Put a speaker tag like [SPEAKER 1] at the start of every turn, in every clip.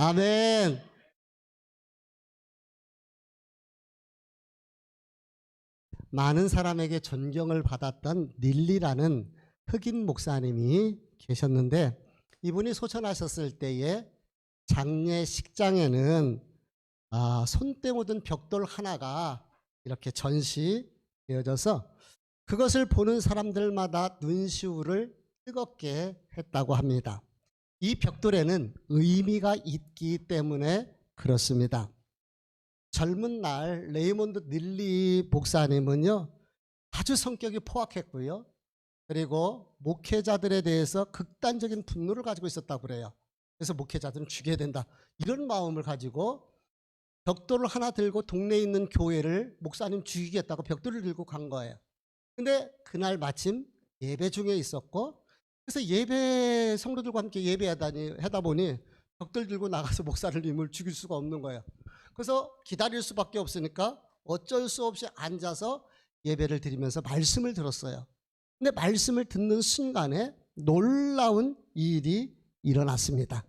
[SPEAKER 1] 아멘. 많은 사람에게 존경을 받았던 닐리라는 흑인 목사님이 계셨는데, 이분이 소천하셨을 때에 장례식장에는 손때 묻은 벽돌 하나가 이렇게 전시되어져서 그것을 보는 사람들마다 눈시울을 뜨겁게 했다고 합니다. 이 벽돌에는 의미가 있기 때문에 그렇습니다. 젊은 날 레이몬드 닐리 목사님은요, 아주 성격이 포악했고요, 그리고 목회자들에 대해서 극단적인 분노를 가지고 있었다고 그래요. 그래서 목회자들은 죽여야 된다, 이런 마음을 가지고 벽돌을 하나 들고 동네에 있는 교회를 목사님 죽이겠다고 벽돌을 들고 간 거예요. 근데 그날 마침 예배 중에 있었고, 그래서 예배 성도들과 함께 예배하다 보니 벽돌 들고 나가서 목사님을 죽일 수가 없는 거예요. 그래서 기다릴 수밖에 없으니까 어쩔 수 없이 앉아서 예배를 드리면서 말씀을 들었어요. 근데 말씀을 듣는 순간에 놀라운 일이 일어났습니다.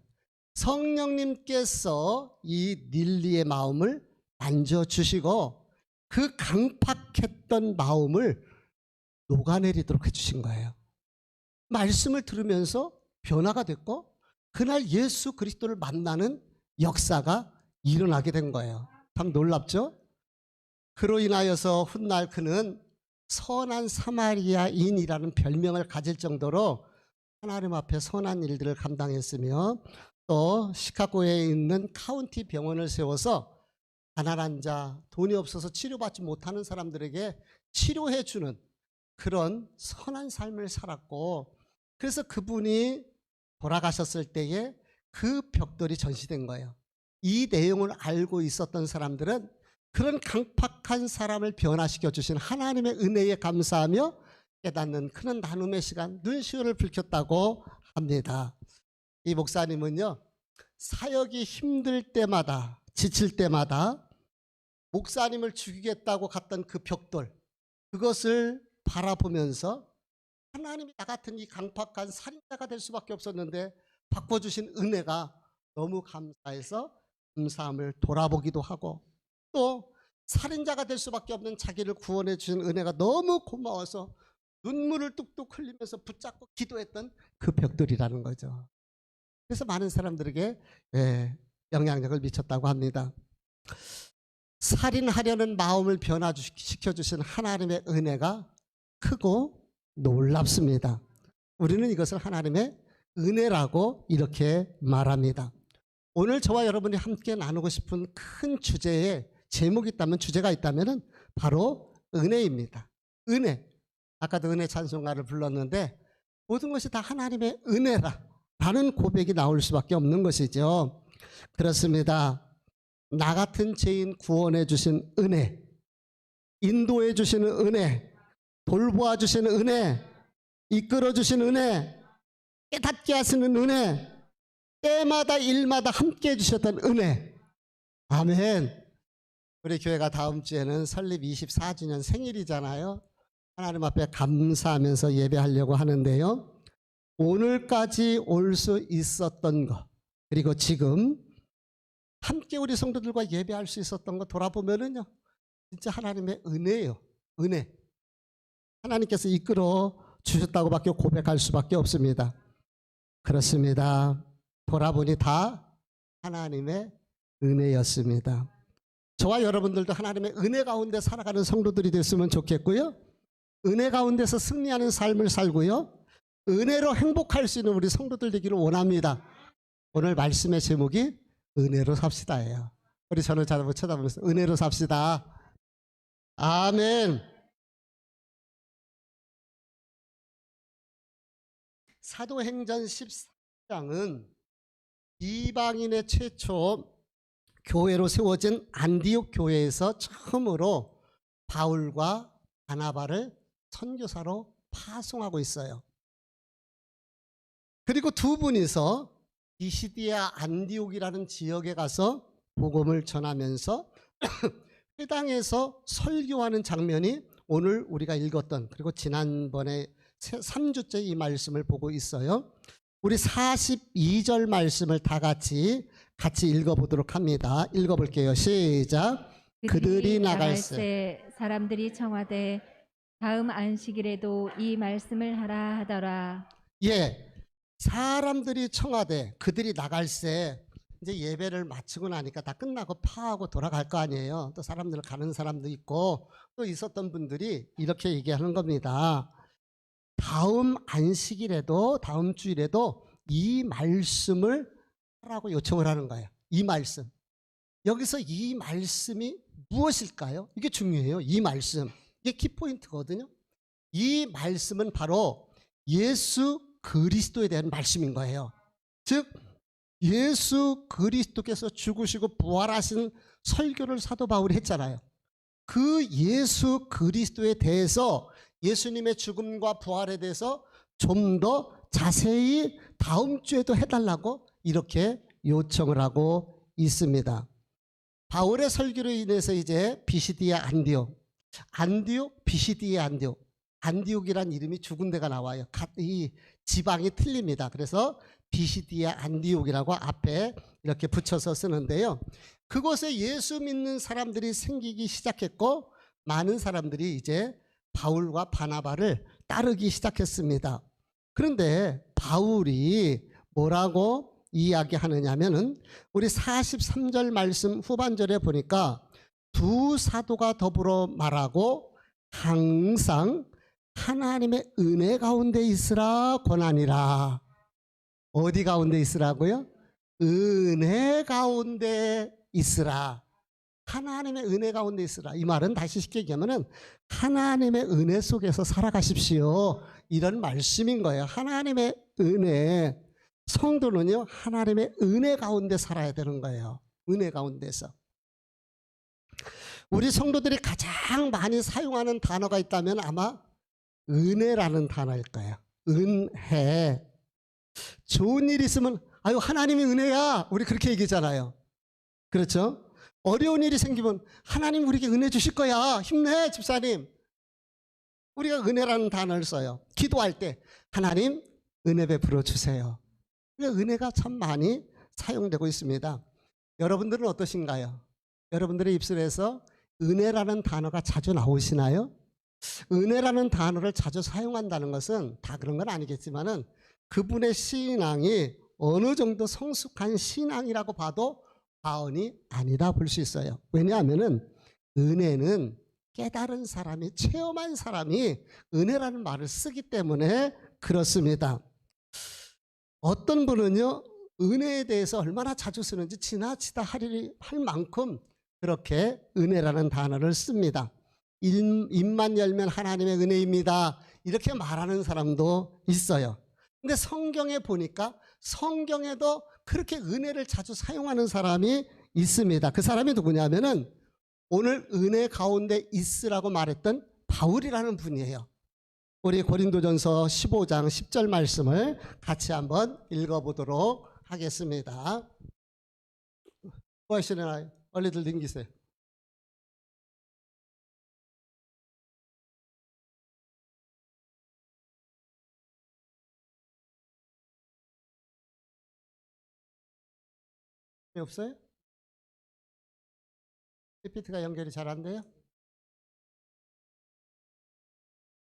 [SPEAKER 1] 성령님께서 이 닐리의 마음을 만져주시고 그 강팍했던 마음을 녹아내리도록 해주신 거예요. 말씀을 들으면서 변화가 됐고 그날 예수 그리스도를 만나는 역사가 일어나게 된 거예요. 참 놀랍죠? 그로 인하여서 훗날 그는 선한 사마리아인이라는 별명을 가질 정도로 하나님 앞에 선한 일들을 감당했으며, 또 시카고에 있는 카운티 병원을 세워서 가난한 자, 돈이 없어서 치료받지 못하는 사람들에게 치료해 주는 그런 선한 삶을 살았고, 그래서 그분이 돌아가셨을 때에 그 벽돌이 전시된 거예요. 이 내용을 알고 있었던 사람들은 그런 강팍한 사람을 변화시켜 주신 하나님의 은혜에 감사하며 깨닫는 그런 나눔의 시간, 눈시울을 붉혔다고 합니다. 이 목사님은요, 사역이 힘들 때마다, 지칠 때마다 목사님을 죽이겠다고 갔던 그 벽돌, 그것을 바라보면서 하나님이 나 같은 이 강팍한 살인자가 될 수밖에 없었는데 바꿔주신 은혜가 너무 감사해서 감사함을 돌아보기도 하고, 또 살인자가 될 수밖에 없는 자기를 구원해 주신 은혜가 너무 고마워서 눈물을 뚝뚝 흘리면서 붙잡고 기도했던 그 벽돌이라는 거죠. 그래서 많은 사람들에게 영향력을 미쳤다고 합니다. 살인하려는 마음을 변화시켜 주신 하나님의 은혜가 크고 놀랍습니다. 우리는 이것을 하나님의 은혜라고 이렇게 말합니다. 오늘 저와 여러분이 함께 나누고 싶은 큰 주제에 제목이 있다면, 주제가 있다면 바로 은혜입니다. 은혜. 아까도 은혜 찬송가를 불렀는데 모든 것이 다 하나님의 은혜라는 고백이 나올 수밖에 없는 것이죠. 그렇습니다. 나 같은 죄인 구원해 주신 은혜, 인도해 주시는 은혜, 돌보아 주시는 은혜, 이끌어 주시는 은혜, 깨닫게 하시는 은혜, 때마다 일마다 함께 해주셨던 은혜. 아멘. 우리 교회가 다음 주에는 설립 24주년 생일이잖아요. 하나님 앞에 감사하면서 예배하려고 하는데요, 오늘까지 올 수 있었던 것, 그리고 지금 함께 우리 성도들과 예배할 수 있었던 것 돌아보면은요, 진짜 하나님의 은혜예요. 은혜. 하나님께서 이끌어 주셨다고 밖에 고백할 수밖에 없습니다. 그렇습니다. 돌아보니 다 하나님의 은혜였습니다. 저와 여러분들도 하나님의 은혜 가운데 살아가는 성도들이 됐으면 좋겠고요, 은혜 가운데서 승리하는 삶을 살고요, 은혜로 행복할 수 있는 우리 성도들 되기를 원합니다. 오늘 말씀의 제목이 은혜로 삽시다예요. 우리 저를 쳐다보면서 은혜로 삽시다. 아멘. 사도행전 14장은 이방인의 최초 교회로 세워진 안디옥 교회에서 처음으로 바울과 바나바를 선교사로 파송하고 있어요. 그리고 두 분이서 비시디아 안디옥이라는 지역에 가서 복음을 전하면서 회당에서 설교하는 장면이 오늘 우리가 읽었던, 그리고 지난번에 3주째 이 말씀을 보고 있어요. 우리 42절 말씀을 다 같이 같이 읽어보도록 합니다. 읽어볼게요. 시작. 그들이 나갈새
[SPEAKER 2] 사람들이 청하되 다음 안식일에도 이 말씀을 하라 하더라.
[SPEAKER 1] 예, 사람들이 청하되 그들이 나갈새 이제 예배를 마치고 나니까 다 끝나고 파하고 돌아갈 거 아니에요. 또 사람들 가는 사람도 있고 또 있었던 분들이 이렇게 얘기하는 겁니다. 다음 안식일에도 다음 주일에도 이 말씀을 하라고 요청을 하는 거예요. 이 말씀. 여기서 이 말씀이 무엇일까요? 이게 중요해요. 이 말씀. 이게 키포인트거든요. 이 말씀은 바로 예수 그리스도에 대한 말씀인 거예요. 즉 예수 그리스도께서 죽으시고 부활하신 설교를 사도 바울이 했잖아요. 그 예수 그리스도에 대해서 예수님의 죽음과 부활에 대해서 좀 더 자세히 다음 주에도 해달라고 이렇게 요청을 하고 있습니다. 바울의 설교로 인해서 이제 비시디아 안디옥 비시디아 안디옥이란 이름이 죽은 데가 나와요. 이 지방이 틀립니다. 그래서 비시디아 안디옥이라고 앞에 이렇게 붙여서 쓰는데요. 그곳에 예수 믿는 사람들이 생기기 시작했고 많은 사람들이 이제 바울과 바나바를 따르기 시작했습니다. 그런데 바울이 뭐라고 이야기하느냐면은 우리 43절 말씀 후반절에 보니까 두 사도가 더불어 말하고 항상 하나님의 은혜 가운데 있으라 권하니라. 어디 가운데 있으라고요? 은혜 가운데 있으라. 하나님의 은혜 가운데 있으라. 이 말은 다시 쉽게 얘기하면은 하나님의 은혜 속에서 살아가십시오. 이런 말씀인 거예요. 하나님의 은혜. 성도는요, 하나님의 은혜 가운데 살아야 되는 거예요. 은혜 가운데서. 우리 성도들이 가장 많이 사용하는 단어가 있다면 아마 은혜라는 단어일 거예요. 은혜. 좋은 일 있으면 아유 하나님이 은혜야. 우리 그렇게 얘기하잖아요. 그렇죠? 어려운 일이 생기면 하나님 우리에게 은혜 주실 거야. 힘내 집사님. 우리가 은혜라는 단어를 써요. 기도할 때 하나님 은혜 베풀어 주세요. 은혜가 참 많이 사용되고 있습니다. 여러분들은 어떠신가요? 여러분들의 입술에서 은혜라는 단어가 자주 나오시나요? 은혜라는 단어를 자주 사용한다는 것은 다 그런 건 아니겠지만은 그분의 신앙이 어느 정도 성숙한 신앙이라고 봐도 과언이 아니다 볼 수 있어요. 왜냐하면은 은혜는 깨달은 사람이 체험한 사람이 은혜라는 말을 쓰기 때문에 그렇습니다. 어떤 분은요 은혜에 대해서 얼마나 자주 쓰는지 지나치다 할 만큼 그렇게 은혜라는 단어를 씁니다. 입만 열면 하나님의 은혜입니다. 이렇게 말하는 사람도 있어요. 근데 성경에 보니까 성경에도 그렇게 은혜를 자주 사용하는 사람이 있습니다. 그 사람이 누구냐면은 오늘 은혜 가운데 있으라고 말했던 바울이라는 분이에요. 우리 고린도전서 15장 10절 말씀을 같이 한번 읽어보도록 하겠습니다. 뭐 하시나요? 얼리들 넘기세요. 없어요? PPT가 연결이 잘 안 돼요?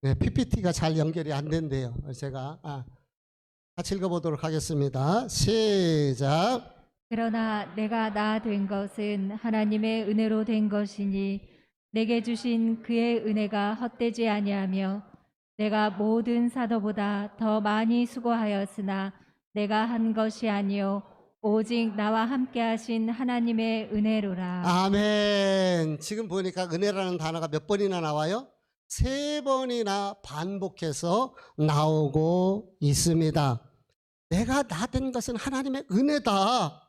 [SPEAKER 1] 네, PPT가 잘 연결이 안 된대요. 제가 같이 읽어보도록 하겠습니다. 시작.
[SPEAKER 2] 그러나 내가 나 된 것은 하나님의 은혜로 된 것이니 내게 주신 그의 은혜가 헛되지 아니하며 내가 모든 사도보다 더 많이 수고하였으나 내가 한 것이 아니요 오직 나와 함께 하신 하나님의 은혜로라.
[SPEAKER 1] 아멘. 지금 보니까 은혜라는 단어가 몇 번이나 나와요? 3번이나 반복해서 나오고 있습니다. 내가 나 된 것은 하나님의 은혜다.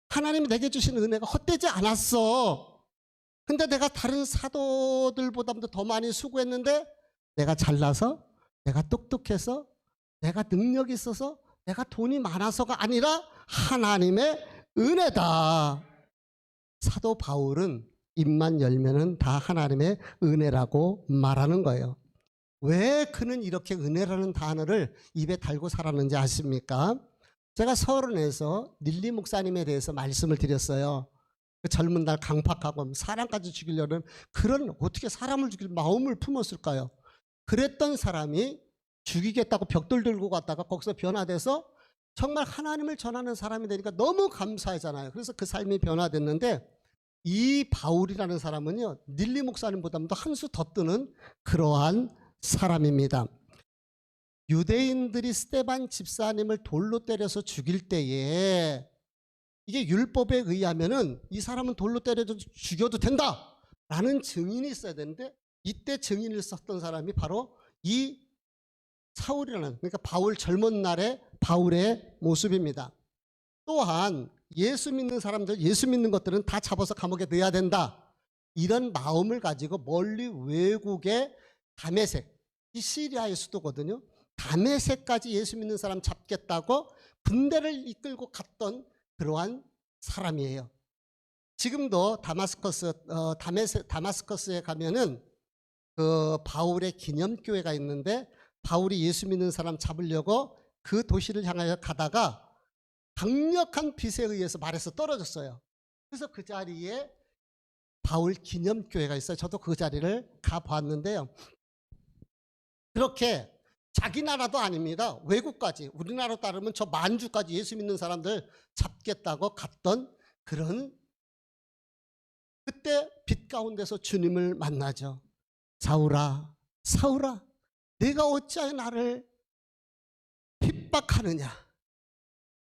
[SPEAKER 1] 하나님이 내게 주신 은혜가 헛되지 않았어. 근데 내가 다른 사도들보다도 더 많이 수고했는데 내가 잘나서, 내가 똑똑해서, 내가 능력이 있어서, 내가 돈이 많아서가 아니라 하나님의 은혜다. 사도 바울은 입만 열면은 다 하나님의 은혜라고 말하는 거예요. 왜 그는 이렇게 은혜라는 단어를 입에 달고 살았는지 아십니까? 제가 서론에서 닐리 목사님에 대해서 말씀을 드렸어요. 그 젊은 날 강팍하고 사람까지 죽이려는 그런 어떻게 사람을 죽일 마음을 품었을까요? 그랬던 사람이 죽이겠다고 벽돌 들고 갔다가 거기서 변화돼서 정말 하나님을 전하는 사람이 되니까 너무 감사하잖아요. 그래서 그 삶이 변화됐는데 이 바울이라는 사람은요, 닐리 목사님보다도 한 수 더 뜨는 그러한 사람입니다. 유대인들이 스데반 집사님을 돌로 때려서 죽일 때에 이게 율법에 의하면은 이 사람은 돌로 때려서 죽여도 된다라는 증인이 있어야 되는데 이때 증인을 썼던 사람이 바로 이 사울이라는, 그러니까 바울 젊은 날의 바울의 모습입니다. 또한 예수 믿는 사람들, 예수 믿는 것들은 다 잡아서 감옥에 넣어야 된다, 이런 마음을 가지고 멀리 외국의 다메섹, 이 시리아의 수도거든요. 다메섹까지 예수 믿는 사람 잡겠다고 군대를 이끌고 갔던 그러한 사람이에요. 지금도 다마스커스에 가면은 그 바울의 기념교회가 있는데 바울이 예수 믿는 사람 잡으려고 그 도시를 향하여 가다가 강력한 빛에 의해서 말에서 떨어졌어요. 그래서 그 자리에 바울 기념교회가 있어요. 저도 그 자리를 가봤는데요. 그렇게 자기 나라도 아닙니다. 외국까지, 우리나라로 따르면 저 만주까지 예수 믿는 사람들 잡겠다고 갔던 그런, 그때 빛 가운데서 주님을 만나죠. 사울아, 사울아, 내가 어찌하여 나를 핍박하느냐.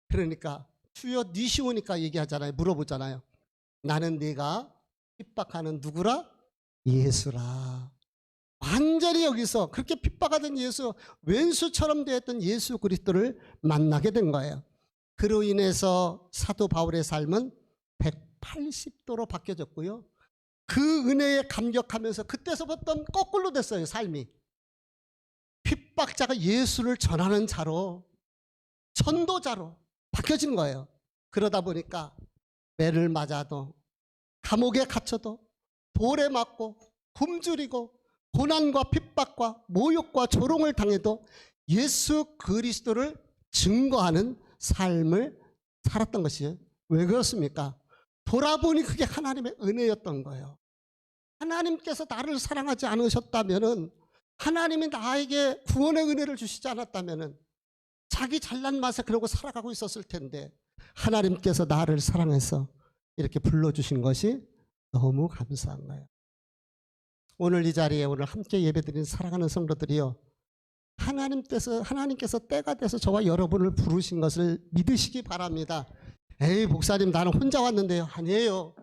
[SPEAKER 1] 그러니까 주여 니시오니까 얘기하잖아요. 물어보잖아요. 나는 네가 핍박하는 누구라? 예수라. 완전히 여기서 그렇게 핍박하던 예수, 왼수처럼 되었던 예수 그리스도를 만나게 된 거예요. 그로 인해서 사도 바울의 삶은 180도로 바뀌어졌고요. 그 은혜에 감격하면서 그때서부터 거꾸로 됐어요. 삶이. 핍박자가 예수를 전하는 자로, 전도자로 바뀌어진 거예요. 그러다 보니까 매를 맞아도, 감옥에 갇혀도, 돌에 맞고 굶주리고 고난과 핍박과 모욕과 조롱을 당해도 예수 그리스도를 증거하는 삶을 살았던 것이에요. 왜 그렇습니까? 돌아보니 그게 하나님의 은혜였던 거예요. 하나님께서 나를 사랑하지 않으셨다면은, 하나님이 나에게 구원의 은혜를 주시지 않았다면은 자기 잘난 맛에 그러고 살아가고 있었을 텐데, 하나님께서 나를 사랑해서 이렇게 불러주신 것이 너무 감사한 거예요. 오늘 이 자리에 오늘 함께 예배드리는 사랑하는 성도들이요, 하나님께서 때가 돼서 저와 여러분을 부르신 것을 믿으시기 바랍니다. 에이 목사님 나는 혼자 왔는데요. 아니에요.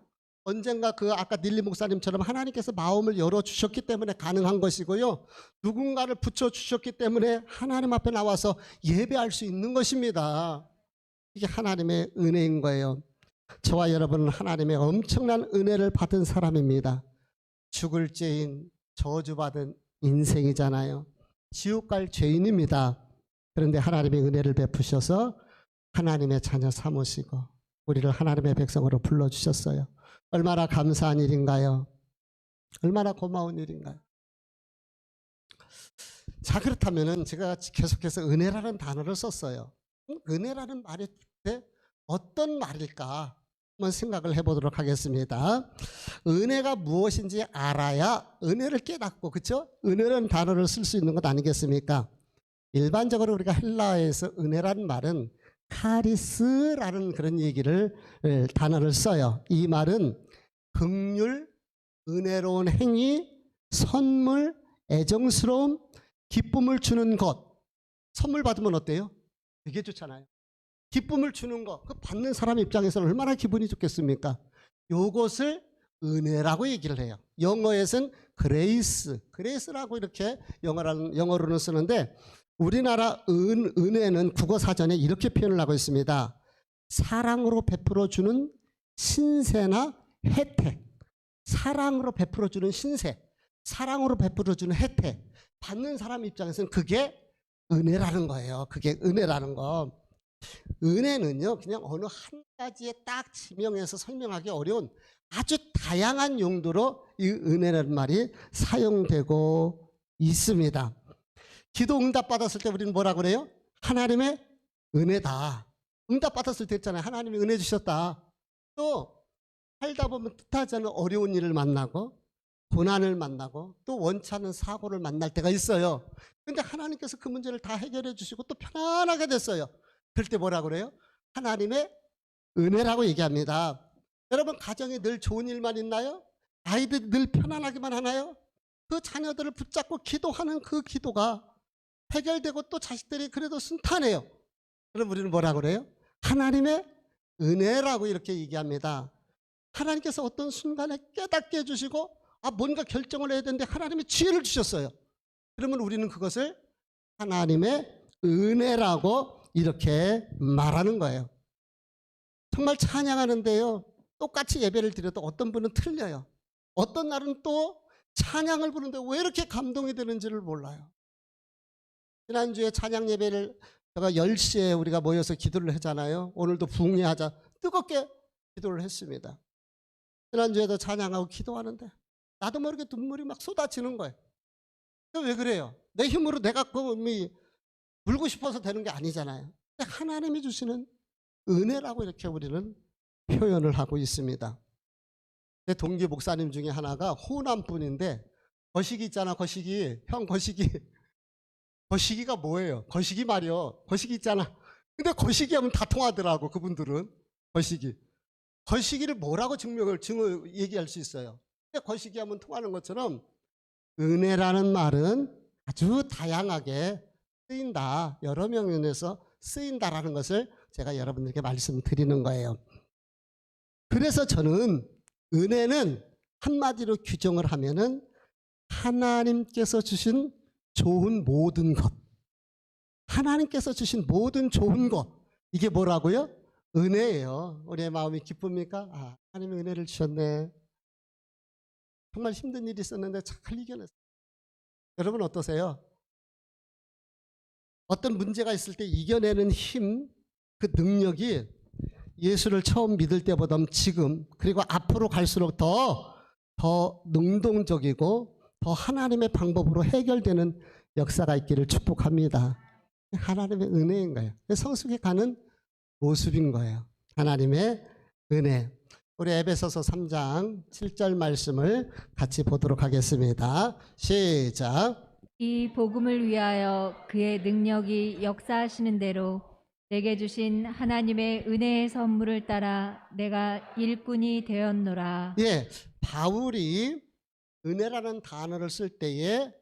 [SPEAKER 1] 언젠가 그 아까 닐리 목사님처럼 하나님께서 마음을 열어주셨기 때문에 가능한 것이고요. 누군가를 붙여주셨기 때문에 하나님 앞에 나와서 예배할 수 있는 것입니다. 이게 하나님의 은혜인 거예요. 저와 여러분은 하나님의 엄청난 은혜를 받은 사람입니다. 죽을 죄인, 저주받은 인생이잖아요. 지옥 갈 죄인입니다. 그런데 하나님의 은혜를 베푸셔서 하나님의 자녀 삼으시고 우리를 하나님의 백성으로 불러주셨어요. 얼마나 감사한 일인가요? 얼마나 고마운 일인가요? 자, 그렇다면 제가 계속해서 은혜라는 단어를 썼어요. 은혜라는 말이 어떤 말일까? 한번 생각을 해보도록 하겠습니다. 은혜가 무엇인지 알아야 은혜를 깨닫고, 그렇죠? 은혜라는 단어를 쓸 수 있는 것 아니겠습니까? 일반적으로 우리가 헬라어에서 은혜라는 말은 카리스라는 그런 단어를 써요. 이 말은 긍휼, 은혜로운 행위, 선물, 애정스러움, 기쁨을 주는 것. 선물 받으면 어때요? 되게 좋잖아요. 기쁨을 주는 것, 그 받는 사람 입장에서는 얼마나 기분이 좋겠습니까? 요것을 은혜라고 얘기를 해요. 영어에서는 그레이스라고 이렇게 영어로는 쓰는데, 우리나라 은혜는 국어 사전에 이렇게 표현을 하고 있습니다. 사랑으로 베풀어주는 신세나 혜택. 사랑으로 베풀어주는 신세, 사랑으로 베풀어주는 혜택. 받는 사람 입장에서는 그게 은혜라는 거예요. 그게 은혜라는 거. 은혜는요, 그냥 어느 한 가지에 딱 지명해서 설명하기 어려운 아주 다양한 용도로 이 은혜라는 말이 사용되고 있습니다. 기도 응답 받았을 때 우리는 뭐라 그래요? 하나님의 은혜다. 응답 받았을 때 있잖아요. 하나님이 은혜 주셨다. 또 살다 보면 뜻하지 않은 어려운 일을 만나고 고난을 만나고 또 원치 않은 사고를 만날 때가 있어요. 근데 하나님께서 그 문제를 다 해결해 주시고 또 편안하게 됐어요. 그럴 때 뭐라 그래요? 하나님의 은혜라고 얘기합니다. 여러분 가정에 늘 좋은 일만 있나요? 아이들이 늘 편안하기만 하나요? 그 자녀들을 붙잡고 기도하는 그 기도가 해결되고 또 자식들이 그래도 순탄해요. 그럼 우리는 뭐라 그래요? 하나님의 은혜라고 이렇게 얘기합니다. 하나님께서 어떤 순간에 깨닫게 해주시고 뭔가 결정을 해야 되는데 하나님이 지혜를 주셨어요. 그러면 우리는 그것을 하나님의 은혜라고 이렇게 말하는 거예요. 정말 찬양하는데요, 똑같이 예배를 드려도 어떤 분은 틀려요. 어떤 날은 또 찬양을 부르는데 왜 이렇게 감동이 되는지를 몰라요. 지난주에 찬양 예배를 제가 10시에 우리가 모여서 기도를 하잖아요. 오늘도 부흥회하자 뜨겁게 기도를 했습니다. 지난주에도 찬양하고 기도하는데 나도 모르게 눈물이 막 쏟아지는 거예요. 왜 그래요? 내 힘으로 내가 물고 싶어서 되는 게 아니잖아요. 근데 하나님이 주시는 은혜라고 이렇게 우리는 표현을 하고 있습니다. 내 동기 목사님 중에 하나가 호남 분인데 거시기 있잖아. 거시기. 형 거시기. 거시기가 뭐예요? 거시기 말이요. 거시기 있잖아. 근데 거시기 하면 다 통하더라고. 그분들은. 거시기. 거시기를 뭐라고 얘기할 수 있어요? 근데 거시기 하면 통하는 것처럼 은혜라는 말은 아주 다양하게 쓰인다. 여러 면에서 쓰인다라는 것을 제가 여러분들께 말씀드리는 거예요. 그래서 저는 은혜는 한마디로 규정을 하면은 하나님께서 주신 좋은 모든 것, 하나님께서 주신 모든 좋은 것, 이게 뭐라고요? 은혜예요. 우리의 마음이 기쁩니까? 하나님이 은혜를 주셨네. 정말 힘든 일이 있었는데 잘 이겨냈어요. 여러분 어떠세요? 어떤 문제가 있을 때 이겨내는 힘, 그 능력이 예수를 처음 믿을 때보다 지금 그리고 앞으로 갈수록 더 능동적이고 더 하나님의 방법으로 해결되는 역사가 있기를 축복합니다. 하나님의 은혜인 거예요. 성숙해 가는 모습인 거예요. 하나님의 은혜. 우리 에베소서 3장 7절 말씀을 같이 보도록 하겠습니다. 시작.
[SPEAKER 2] 이 복음을 위하여 그의 능력이 역사하시는 대로 내게 주신 하나님의 은혜의 선물을 따라 내가 일꾼이 되었노라.
[SPEAKER 1] 예, 바울이 은혜라는 단어를 쓸 때에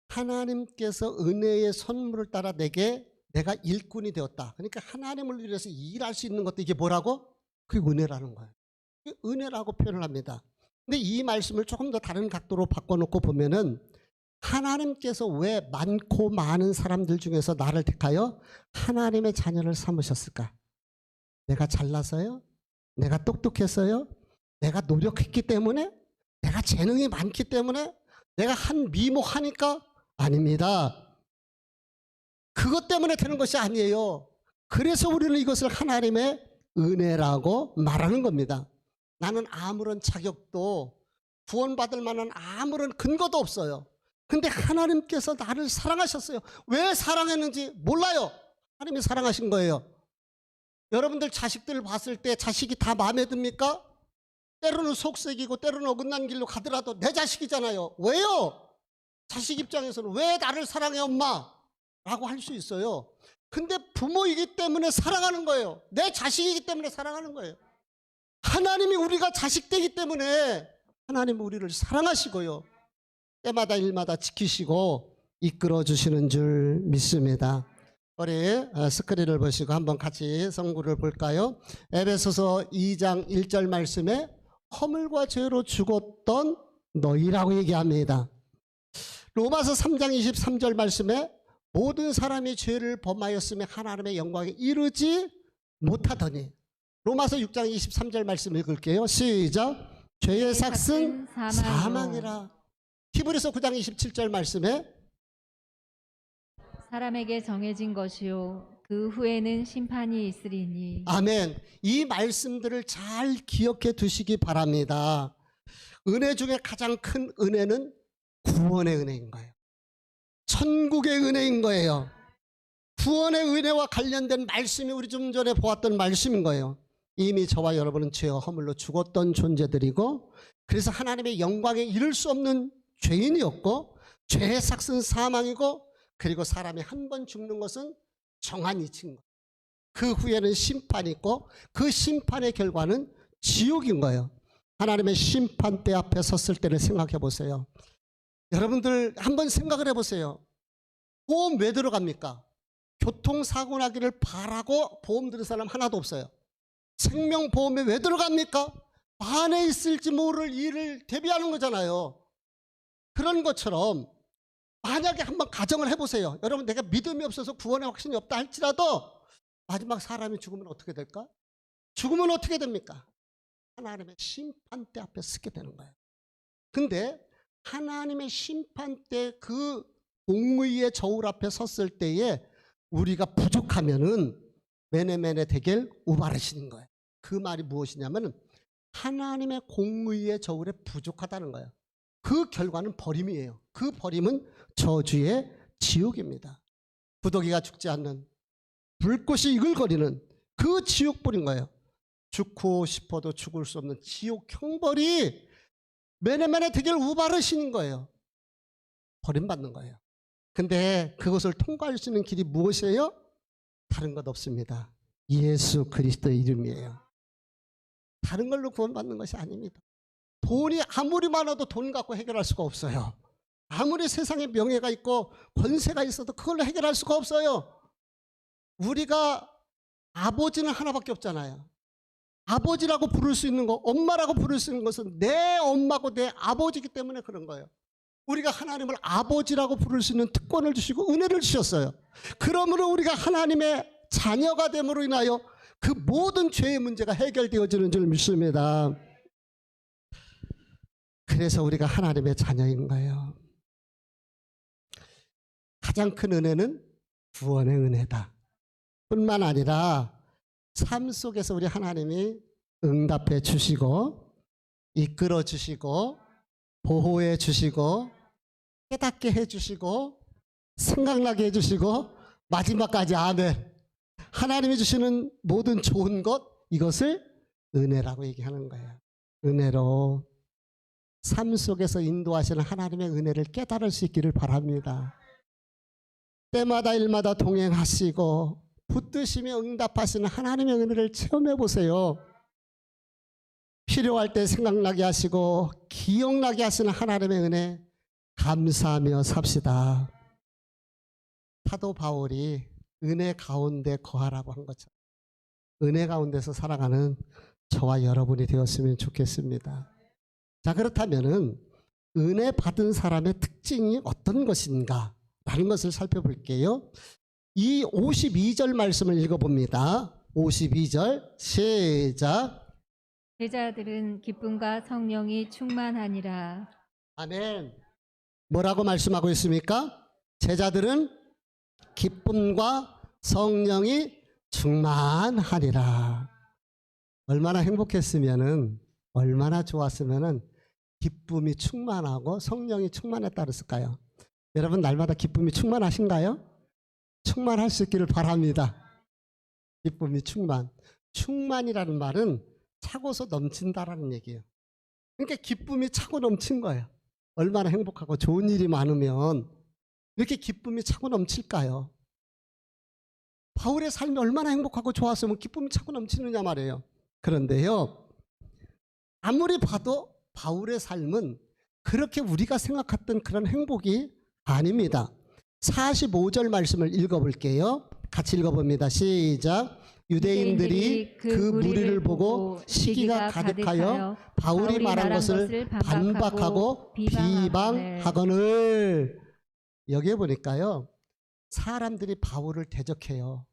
[SPEAKER 1] 하나님께서 은혜의 선물을 따라 내가 일꾼이 되었다. 그러니까 하나님을 위해서 일할 수 있는 것도 이게 뭐라고? 그게 은혜라는 거예요. 은혜라고 표현을 합니다. 근데 이 말씀을 조금 더 다른 각도로 바꿔놓고 보면은 하나님께서 왜 많고 많은 사람들 중에서 나를 택하여 하나님의 자녀를 삼으셨을까? 내가 잘나서요? 내가 똑똑했어요? 내가 노력했기 때문에? 내가 재능이 많기 때문에? 내가 한 미모하니까? 아닙니다. 그것 때문에 되는 것이 아니에요. 그래서 우리는 이것을 하나님의 은혜라고 말하는 겁니다. 나는 아무런 자격도 구원받을 만한 아무런 근거도 없어요. 근데 하나님께서 나를 사랑하셨어요. 왜 사랑했는지 몰라요. 하나님이 사랑하신 거예요. 여러분들 자식들을 봤을 때 자식이 다 마음에 듭니까? 때로는 속색이고 때로는 어긋난 길로 가더라도 내 자식이잖아요. 왜요? 자식 입장에서는 왜 나를 사랑해 엄마? 라고 할 수 있어요. 근데 부모이기 때문에 사랑하는 거예요. 내 자식이기 때문에 사랑하는 거예요. 하나님이 우리가 자식되기 때문에 하나님은 우리를 사랑하시고요. 때마다 일마다 지키시고 이끌어 주시는 줄 믿습니다. 우리 스크린을 보시고 한번 같이 성구를 볼까요? 에베소서 2장 1절 말씀에 허물과 죄로 죽었던 너희라고 얘기합니다. 로마서 3장 23절 말씀에 모든 사람이 죄를 범하였으며 하나님의 영광에 이르지 못하더니. 로마서 6장 23절 말씀 읽을게요. 시작. 죄의 삭은 사망이라. 히브리서 9장 27절 말씀에
[SPEAKER 2] 사람에게 정해진 것이요 그 후에는 심판이 있으리니.
[SPEAKER 1] 아멘. 이 말씀들을 잘 기억해 두시기 바랍니다. 은혜 중에 가장 큰 은혜는 구원의 은혜인 거예요. 천국의 은혜인 거예요. 구원의 은혜와 관련된 말씀이 우리 좀 전에 보았던 말씀인 거예요. 이미 저와 여러분은 죄와 허물로 죽었던 존재들이고, 그래서 하나님의 영광에 이를 수 없는 죄인이었고, 죄의 삭은 사망이고, 그리고 사람이 한 번 죽는 것은 정한 이치인 거예요. 그 후에는 심판이 있고, 그 심판의 결과는 지옥인 거예요. 하나님의 심판대 앞에 섰을 때를 생각해 보세요. 여러분들 한번 생각을 해보세요. 보험 왜 들어갑니까? 교통사고 나기를 바라고 보험 드는 사람 하나도 없어요. 생명보험에 왜 들어갑니까? 만에 있을지 모를 일을 대비하는 거잖아요. 그런 것처럼 만약에 한번 가정을 해보세요. 여러분, 내가 믿음이 없어서 구원의 확신이 없다 할지라도 마지막 사람이 죽으면 어떻게 될까? 죽으면 어떻게 됩니까? 하나님의 심판대 앞에 서게 되는 거예요. 근데 하나님의 심판대 그 공의의 저울 앞에 섰을 때에 우리가 부족하면은 메네메네 데겔 우바르시는 거예요. 그 말이 무엇이냐면은 하나님의 공의의 저울에 부족하다는 거예요. 그 결과는 버림이에요. 그 버림은 저주의 지옥입니다. 구더기가 죽지 않는 불꽃이 이글거리는 그 지옥불인 거예요. 죽고 싶어도 죽을 수 없는 지옥 형벌이 메네메네 데겔 우바르시는 거예요. 버림받는 거예요. 근데 그것을 통과할 수 있는 길이 무엇이에요? 다른 것 없습니다. 예수 그리스도의 이름이에요. 다른 걸로 구원받는 것이 아닙니다. 돈이 아무리 많아도 돈 갖고 해결할 수가 없어요. 아무리 세상에 명예가 있고 권세가 있어도 그걸로 해결할 수가 없어요. 우리가 아버지는 하나밖에 없잖아요. 아버지라고 부를 수 있는 거, 엄마라고 부를 수 있는 것은 내 엄마고 내 아버지이기 때문에 그런 거예요. 우리가 하나님을 아버지라고 부를 수 있는 특권을 주시고 은혜를 주셨어요. 그러므로 우리가 하나님의 자녀가 됨으로 인하여 그 모든 죄의 문제가 해결되어지는 줄 믿습니다. 그래서 우리가 하나님의 자녀인 거예요. 가장 큰 은혜는 구원의 은혜다. 뿐만 아니라 삶 속에서 우리 하나님이 응답해 주시고 이끌어 주시고 보호해 주시고 깨닫게 해 주시고 생각나게 해 주시고 마지막까지 아멘. 하나님이 주시는 모든 좋은 것, 이것을 은혜라고 얘기하는 거예요. 은혜로 삶 속에서 인도하시는 하나님의 은혜를 깨달을 수 있기를 바랍니다. 때마다 일마다 동행하시고 붙드시며 응답하시는 하나님의 은혜를 체험해 보세요. 필요할 때 생각나게 하시고 기억나게 하시는 하나님의 은혜 감사하며 삽시다. 사도 바울이 은혜 가운데 거하라고 한 것처럼 은혜 가운데서 살아가는 저와 여러분이 되었으면 좋겠습니다. 자, 그렇다면은 은혜 받은 사람의 특징이 어떤 것인가 라는 것을 살펴볼게요. 이 52절 말씀을 읽어봅니다. 52절 시작.
[SPEAKER 2] 제자들은 기쁨과 성령이 충만하니라.
[SPEAKER 1] 아멘. 뭐라고 말씀하고 있습니까? 제자들은 기쁨과 성령이 충만하리라. 얼마나 행복했으면은, 얼마나 좋았으면은 기쁨이 충만하고 성령이 충만했다 그랬을까요? 여러분, 날마다 기쁨이 충만하신가요? 충만할 수 있기를 바랍니다. 기쁨이 충만. 충만이라는 말은 차고서 넘친다라는 얘기예요. 그러니까 기쁨이 차고 넘친 거예요. 얼마나 행복하고 좋은 일이 많으면 이렇게 기쁨이 차고 넘칠까요? 바울의 삶이 얼마나 행복하고 좋았으면 기쁨이 차고 넘치느냐 말이에요. 그런데요, 아무리 봐도 바울의 삶은 그렇게 우리가 생각했던 그런 행복이 아닙니다. 45절 말씀을 읽어볼게요. 같이 읽어봅니다. 시작. 유대인들이 그 무리를 보고 시기가 가득하여 바울이 말한 것을 반박하고 비방하거늘. 여기에 보니까요, 사람들이 바울을 대적해요.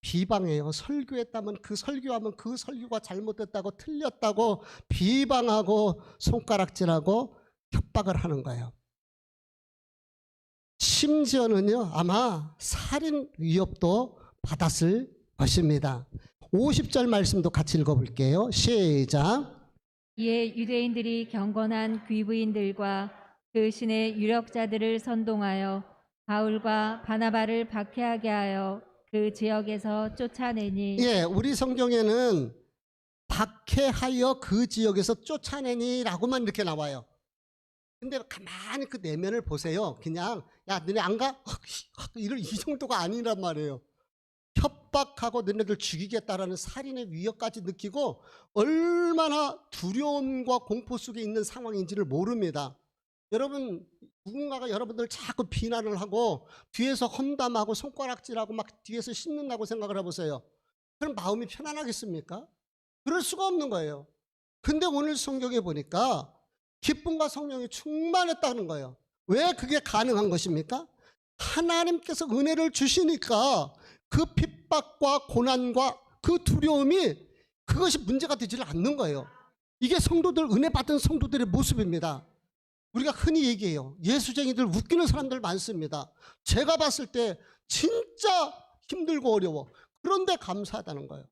[SPEAKER 1] 비방해요. 설교했다면 그 설교하면 그 설교가 잘못됐다고 틀렸다고 비방하고 손가락질하고 협박을 하는 거예요. 심지어는요, 아마 살인 위협도 받았을 것입니다. 50절 말씀도 같이 읽어볼게요. 시작.
[SPEAKER 2] 이에 유대인들이 경건한 귀부인들과 그 신의 유력자들을 선동하여 바울과 바나바를 박해하게 하여 그 지역에서 쫓아내니
[SPEAKER 1] 예, 우리 성경에는 박해하여 그 지역에서 쫓아내니라고만 이렇게 나와요. 근데 가만히 그 내면을 보세요. 그냥 야 너네 안 가? 이런 이 정도가 아니란 말이에요. 협박하고 너네들 죽이겠다라는 살인의 위협까지 느끼고 얼마나 두려움과 공포 속에 있는 상황인지를 모릅니다. 여러분, 누군가가 여러분들 자꾸 비난을 하고 뒤에서 험담하고 손가락질하고 막 뒤에서 씹는다고 생각을 해보세요. 그럼 마음이 편안하겠습니까? 그럴 수가 없는 거예요. 근데 오늘 성경에 보니까 기쁨과 성령이 충만했다는 거예요. 왜 그게 가능한 것입니까? 하나님께서 은혜를 주시니까 그 핍박과 고난과 그 두려움이 그것이 문제가 되지를 않는 거예요. 이게 성도들, 은혜 받은 성도들의 모습입니다. 우리가 흔히 얘기해요. 예수쟁이들, 웃기는 사람들 많습니다. 제가 봤을 때 진짜 힘들고 어려워. 그런데 감사하다는 거예요.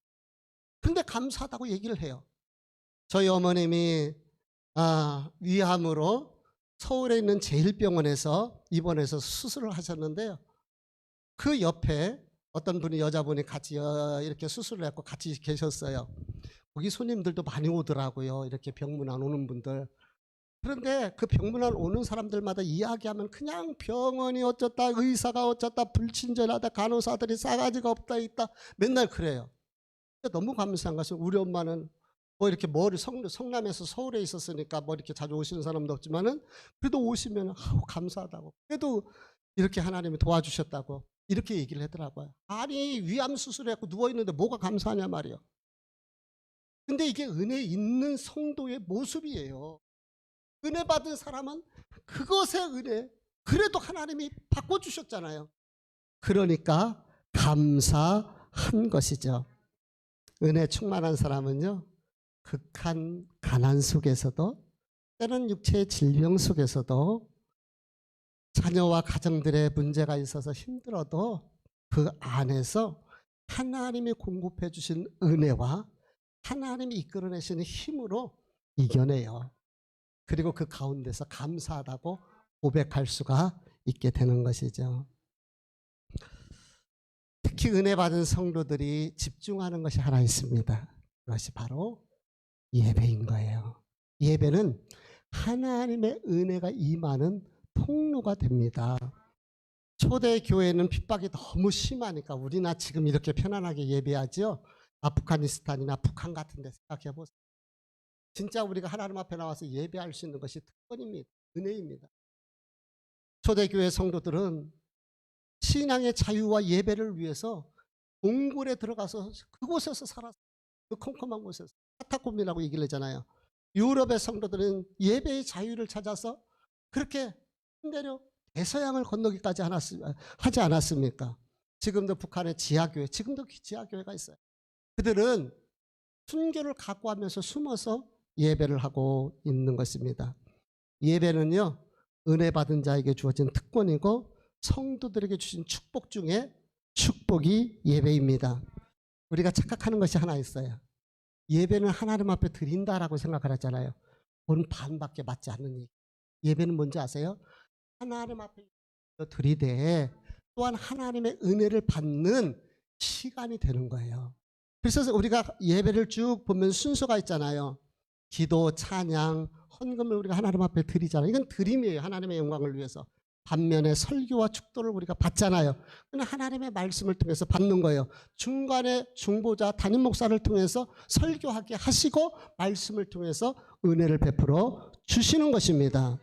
[SPEAKER 1] 그런데 감사하다고 얘기를 해요. 저희 어머님이 위암으로 서울에 있는 제1병원에서 입원해서 수술을 하셨는데요. 그 옆에 어떤 분이, 여자분이 같이 이렇게 수술을 했고 같이 계셨어요. 거기 손님들도 많이 오더라고요. 이렇게 병문안 오는 분들. 그런데 그 병문안 오는 사람들마다 이야기하면 그냥 병원이 어쩌다, 의사가 어쩌다, 불친절하다, 간호사들이 싸가지가 없다 있다, 맨날 그래요. 너무 감사한 것은 우리 엄마는 뭐 이렇게 머리 성남에서 서울에 있었으니까 뭐 이렇게 자주 오시는 사람도 없지만은 그래도 오시면 감사하다고, 그래도 이렇게 하나님이 도와주셨다고 이렇게 얘기를 하더라고요. 아니 위암 수술했고 누워있는데 뭐가 감사하냐 말이에요. 근데 이게 은혜 있는 성도의 모습이에요. 은혜 받은 사람은 그것의 은혜, 그래도 하나님이 바꿔주셨잖아요. 그러니까 감사한 것이죠. 은혜 충만한 사람은요, 극한 가난 속에서도, 때로는 육체의 질병 속에서도, 자녀와 가정들의 문제가 있어서 힘들어도 그 안에서 하나님이 공급해 주신 은혜와 하나님이 이끌어내시는 힘으로 이겨내요. 그리고 그 가운데서 감사하다고 고백할 수가 있게 되는 것이죠. 특히 은혜 받은 성도들이 집중하는 것이 하나 있습니다. 그것이 바로 예배인 거예요. 예배는 하나님의 은혜가 임하는 통로가 됩니다. 초대교회는 핍박이 너무 심하니까 우리나 지금 이렇게 편안하게 예배하죠. 아프가니스탄이나 북한 같은 데 생각해 보세요. 진짜 우리가 하나님 앞에 나와서 예배할 수 있는 것이 특권입니다. 은혜입니다. 초대교회 성도들은 신앙의 자유와 예배를 위해서 동굴에 들어가서 그곳에서 살았어요. 그 컴컴한 곳에서. 카타콤이라고 얘기를 하잖아요. 유럽의 성도들은 예배의 자유를 찾아서 그렇게 내려 대서양을 건너기까지 하지 않았습니까? 지금도 북한의 지하교회, 지금도 지하교회가 있어요. 그들은 순교를 각오하면서 숨어서 예배를 하고 있는 것입니다. 예배는요, 은혜 받은 자에게 주어진 특권이고 성도들에게 주신 축복 중에 축복이 예배입니다. 우리가 착각하는 것이 하나 있어요. 예배는 하나님 앞에 드린다라고 생각을 하잖아요. 그건 반밖에 맞지 않는 얘기. 예배는 뭔지 아세요? 하나님 앞에 드리되 또한 하나님의 은혜를 받는 시간이 되는 거예요. 그래서 우리가 예배를 쭉 보면 순서가 있잖아요. 기도, 찬양, 헌금을 우리가 하나님 앞에 드리잖아요. 이건 드림이에요. 하나님의 영광을 위해서. 반면에 설교와 축도를 우리가 받잖아요. 그건 하나님의 말씀을 통해서 받는 거예요. 중간에 중보자, 담임 목사를 통해서 설교하게 하시고 말씀을 통해서 은혜를 베풀어 주시는 것입니다.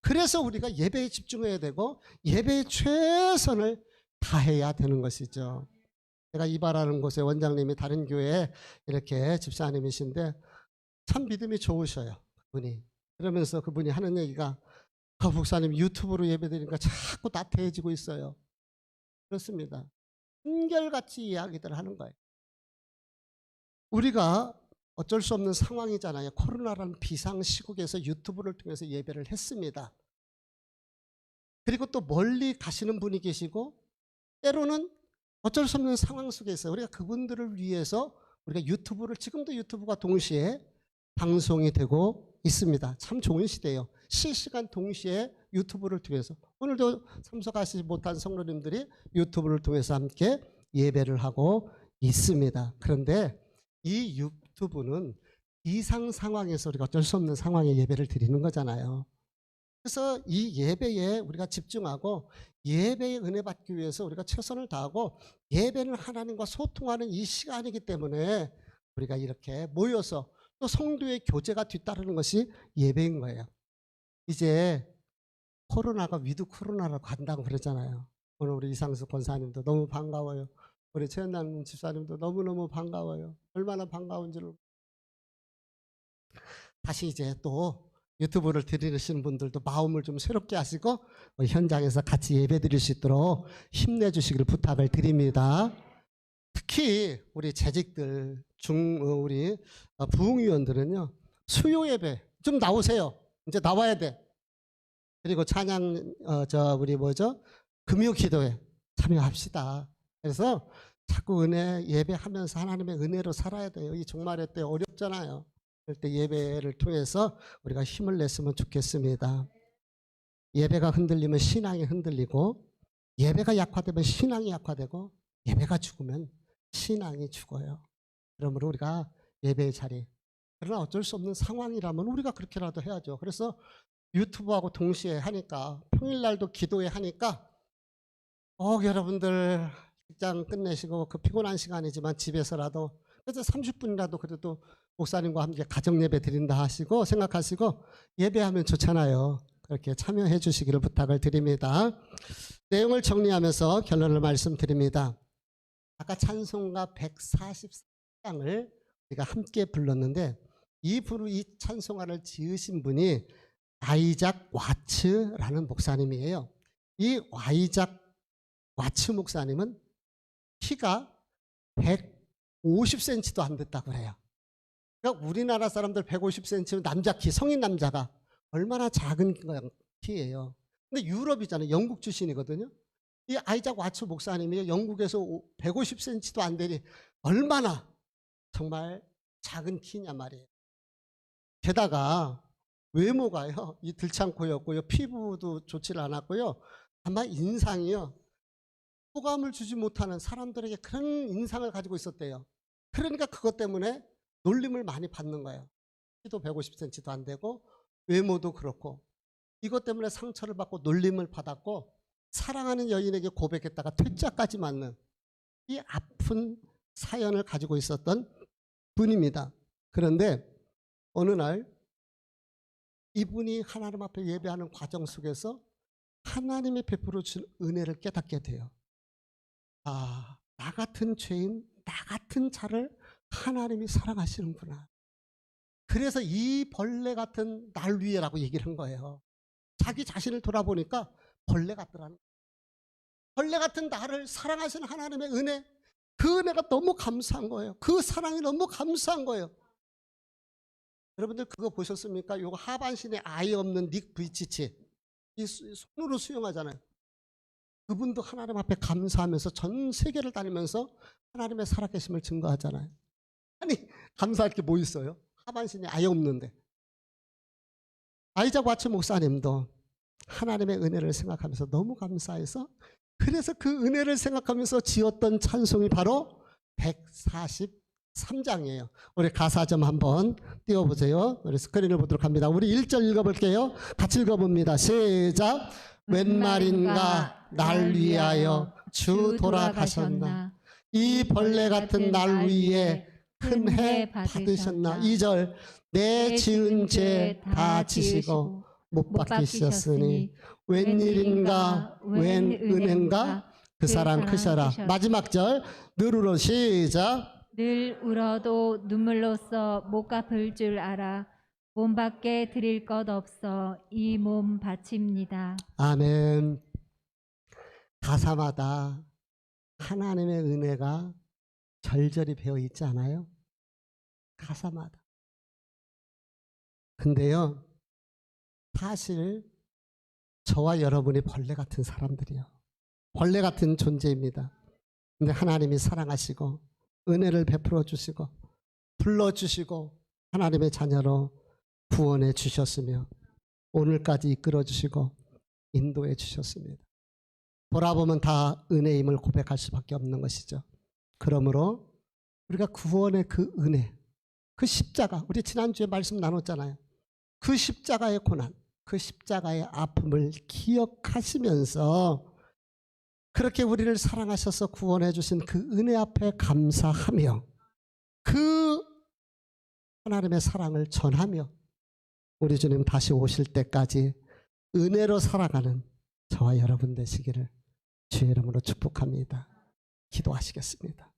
[SPEAKER 1] 그래서 우리가 예배에 집중해야 되고 예배에 최선을 다해야 되는 것이죠. 제가 이바라는 곳에 원장님이 다른 교회에 이렇게 집사님이신데 참 믿음이 좋으셔요. 그분이. 그러면서 그분이 하는 얘기가 목사님 유튜브로 예배드리니까 자꾸 나태해지고 있어요. 그렇습니다. 한결같이 이야기들 하는 거예요. 우리가 어쩔 수 없는 상황이잖아요. 코로나라는 비상시국에서 유튜브를 통해서 예배를 했습니다. 그리고 또 멀리 가시는 분이 계시고 때로는 어쩔 수 없는 상황 속에서 우리가 그분들을 위해서 우리가 유튜브를, 지금도 유튜브가 동시에 방송이 되고 있습니다. 참 좋은 시대예요. 실시간 동시에 유튜브를 통해서 오늘도 참석하시지 못한 성도님들이 유튜브를 통해서 함께 예배를 하고 있습니다. 그런데 이 유튜브는 이상 상황에서 우리가 어쩔 수 없는 상황에 예배를 드리는 거잖아요. 그래서 이 예배에 우리가 집중하고 예배의 은혜 받기 위해서 우리가 최선을 다하고 예배는 하나님과 소통하는 이 시간이기 때문에 우리가 이렇게 모여서 또 성도의 교제가 뒤따르는 것이 예배인 거예요. 이제 코로나가 위드 코로나라고 간다고 그러잖아요. 오늘 우리 이상숙 권사님도 너무 반가워요. 우리 최현남 집사님도 너무너무 반가워요. 얼마나 반가운지를. 다시 이제 또 유튜브를 들으시는 분들도 마음을 좀 새롭게 하시고 현장에서 같이 예배 드릴 수 있도록 힘내주시기를 부탁을 드립니다. 특히 우리 재직들 우리 부흥위원들은요, 수요 예배 좀 나오세요. 이제 나와야 돼. 그리고 찬양 금요 기도회 참여합시다. 그래서 자꾸 은혜 예배하면서 하나님의 은혜로 살아야 돼요. 이 종말의 때 어렵잖아요. 그럴 때 예배를 통해서 우리가 힘을 냈으면 좋겠습니다. 예배가 흔들리면 신앙이 흔들리고, 예배가 약화되면 신앙이 약화되고, 예배가 죽으면 신앙이 죽어요. 그러므로 우리가 예배의 자리, 그러나 어쩔 수 없는 상황이라면 우리가 그렇게라도 해야죠. 그래서 유튜브하고 동시에 하니까, 평일날도 기도회 하니까 여러분들 직장 끝내시고 그 피곤한 시간이지만 집에서라도 그래서 30분이라도 그래도 목사님과 함께 가정 예배 드린다 하시고 생각하시고 예배하면 좋잖아요. 그렇게 참여해 주시기를 부탁을 드립니다. 내용을 정리하면서 결론을 말씀드립니다. 아까 찬송가 143장을 우리가 함께 불렀는데 이 찬송가를 지으신 분이 아이작 와츠라는 목사님이에요. 이 아이작 와츠 목사님은 키가 150cm도 안 됐다고 그래요. 그러니까 우리나라 사람들 150cm면 남자 키, 성인 남자가 얼마나 작은 키예요. 근데 유럽이잖아요. 영국 출신이거든요. 이 아이작 와츠 목사님이 영국에서 150cm도 안 되니 얼마나 정말 작은 키냐 말이에요. 게다가 외모가요, 이 들창코였고요, 피부도 좋지 않았고요, 다만 인상이요, 호감을 주지 못하는 사람들에게 그런 인상을 가지고 있었대요. 그러니까 그것 때문에 놀림을 많이 받는 거예요. 키도 150cm도 안 되고 외모도 그렇고 이것 때문에 상처를 받고 놀림을 받았고 사랑하는 여인에게 고백했다가 퇴짜까지 맞는 이 아픈 사연을 가지고 있었던 분입니다. 그런데 어느 날 이분이 하나님 앞에 예배하는 과정 속에서 하나님의 베풀어 준 은혜를 깨닫게 돼요. 나 같은 죄인, 나 같은 자를 하나님이 사랑하시는구나. 그래서 이 벌레 같은 날 위에라고 얘기를 한 거예요. 자기 자신을 돌아보니까 벌레 같더라는 거예요. 벌레 같은 나를 사랑하시는 하나님의 은혜, 그 은혜가 너무 감사한 거예요. 그 사랑이 너무 감사한 거예요. 여러분들 그거 보셨습니까? 요거 하반신에 아예 없는 닉 브이치치, 이 손으로 수영하잖아요. 그분도 하나님 앞에 감사하면서 전 세계를 다니면서 하나님의 살아계심을 증거하잖아요. 아니, 감사할 게 뭐 있어요? 하반신이 아예 없는데. 아이작 와츠 목사님도 하나님의 은혜를 생각하면서 너무 감사해서, 그래서 그 은혜를 생각하면서 지었던 찬송이 바로 143장이에요. 우리 가사 좀 한번 띄워보세요. 우리 스크린을 보도록 합니다. 우리 1절 읽어볼게요. 같이 읽어봅니다. 시작. 웬 말인가 날 위하여 주 돌아가셨나. 이 벌레 같은 날 위에 큰 해 받으셨나. 2절. 내 지은 죄 다 지시고 못 박히셨으니 웬일인가 웬 은혜인가 그 사랑 크셔라. 마지막 절 늘 울어. 시작.
[SPEAKER 2] 늘 울어도 눈물로써 못 갚을 줄 알아 몸밖에 드릴 것 없어 이 몸 바칩니다.
[SPEAKER 1] 아멘. 가사마다 하나님의 은혜가 절절히 배어 있지 않아요? 가사마다. 근데요, 사실 저와 여러분이 벌레 같은 사람들이요. 벌레 같은 존재입니다. 근데 하나님이 사랑하시고 은혜를 베풀어 주시고 불러주시고 하나님의 자녀로 구원해 주셨으며 오늘까지 이끌어 주시고 인도해 주셨습니다. 돌아보면 다 은혜임을 고백할 수밖에 없는 것이죠. 그러므로 우리가 구원의 그 은혜, 그 십자가, 우리 지난주에 말씀 나눴잖아요. 그 십자가의 고난, 그 십자가의 아픔을 기억하시면서 그렇게 우리를 사랑하셔서 구원해 주신 그 은혜 앞에 감사하며 그 하나님의 사랑을 전하며 우리 주님 다시 오실 때까지 은혜로 살아가는 저와 여러분 되시기를 주의 이름으로 축복합니다. 기도하시겠습니다.